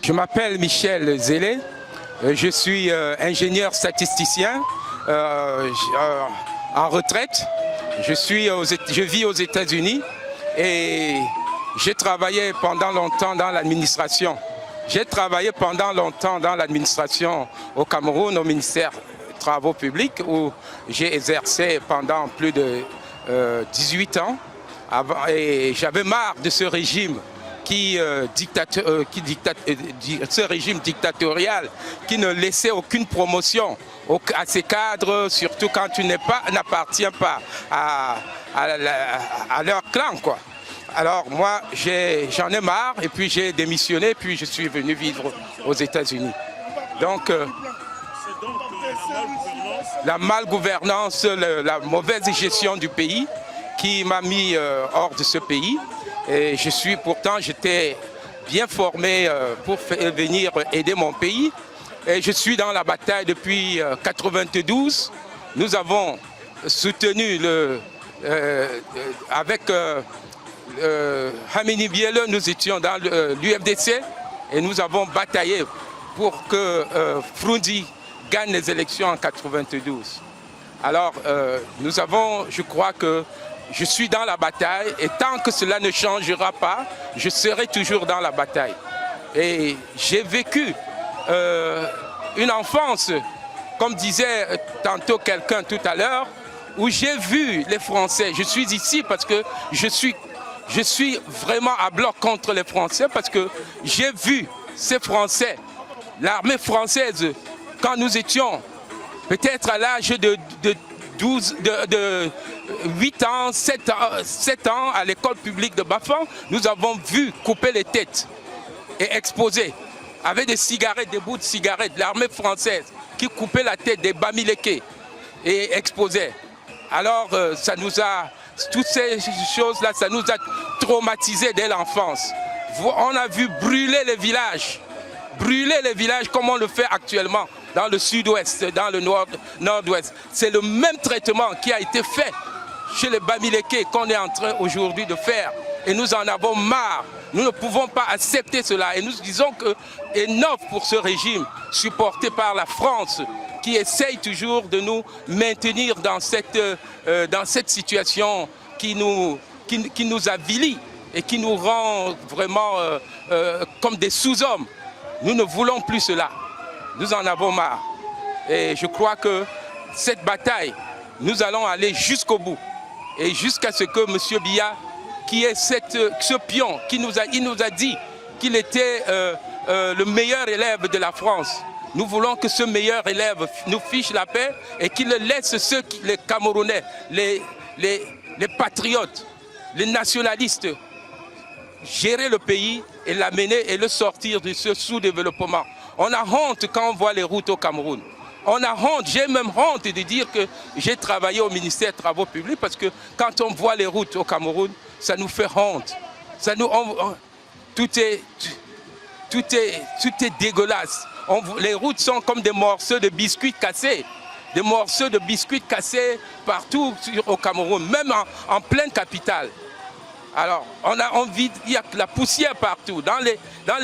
Je m'appelle Michel Zélé, je suis ingénieur statisticien en retraite. Je vis aux États-Unis et j'ai travaillé pendant longtemps dans l'administration. J'ai travaillé pendant longtemps dans l'administration au Cameroun, au ministère des Travaux publics, où j'ai exercé pendant plus de 18 ans. Et j'avais marre de ce régime ce régime dictatorial qui ne laissait aucune promotion à ses cadres, surtout quand tu n'appartiens pas à leur clan, quoi. Alors moi, j'en ai marre et puis j'ai démissionné, puis je suis venu vivre aux États-Unis. Donc, la malgouvernance, la mauvaise gestion du pays qui m'a mis hors de ce pays. Et pourtant, j'étais bien formé pour venir aider mon pays. Et je suis dans la bataille depuis 1992. Nous avons soutenu avec Hamini Biele, nous étions dans l'UFDC et nous avons bataillé pour que Frunzi gagne les élections en 1992. Alors, je crois que je suis dans la bataille et tant que cela ne changera pas, je serai toujours dans la bataille. Et j'ai vécu une enfance, comme disait tantôt quelqu'un tout à l'heure, où j'ai vu les Français. Je suis ici parce que je suis vraiment à bloc contre les Français parce que j'ai vu ces Français, l'armée française, quand nous étions peut-être à l'âge de 8 ans, 7 ans à l'école publique de Bafang, nous avons vu couper les têtes et exposer avec des cigarettes, des bouts de cigarettes, l'armée française qui coupait la tête des Bamileke et exposait. Alors toutes ces choses-là, ça nous a traumatisés dès l'enfance. On a vu brûler les villages comme on le fait actuellement dans le sud-ouest, dans le nord-ouest. C'est le même traitement qui a été fait chez les Bamileke qu'on est en train aujourd'hui de faire. Et nous en avons marre. Nous ne pouvons pas accepter cela. Et nous disons que enough pour ce régime supporté par la France qui essaye toujours de nous maintenir dans cette situation qui nous avilit et qui nous rend vraiment comme des sous-hommes. Nous ne voulons plus cela. Nous en avons marre. Et je crois que cette bataille, nous allons aller jusqu'au bout. Et jusqu'à ce que M. Biya, qui est ce pion, il nous a dit qu'il était le meilleur élève de la France. Nous voulons que ce meilleur élève nous fiche la paix et qu'il laisse les Camerounais, les patriotes, les nationalistes, gérer le pays et l'amener et le sortir de ce sous-développement. On a honte quand on voit les routes au Cameroun. On a honte, j'ai même honte de dire que j'ai travaillé au ministère des Travaux publics parce que quand on voit les routes au Cameroun, ça nous fait honte. Tout est dégueulasse. Les routes sont comme des morceaux de biscuits cassés. Des morceaux de biscuits cassés partout au Cameroun, même en pleine capitale. Alors, il y a la poussière partout. Dans les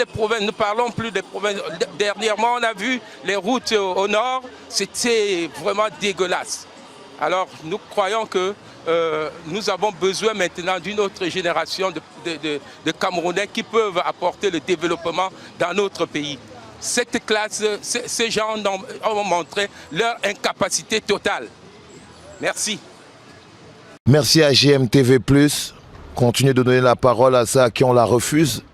provinces, ne parlons plus des provinces. Dernièrement, on a vu les routes au nord, c'était vraiment dégueulasse. Alors, nous croyons que nous avons besoin maintenant d'une autre génération de Camerounais qui peuvent apporter le développement dans notre pays. Cette classe, ces gens ont montré leur incapacité totale. Merci. Merci à GMTV+. Continuez de donner la parole à ceux à qui on la refuse.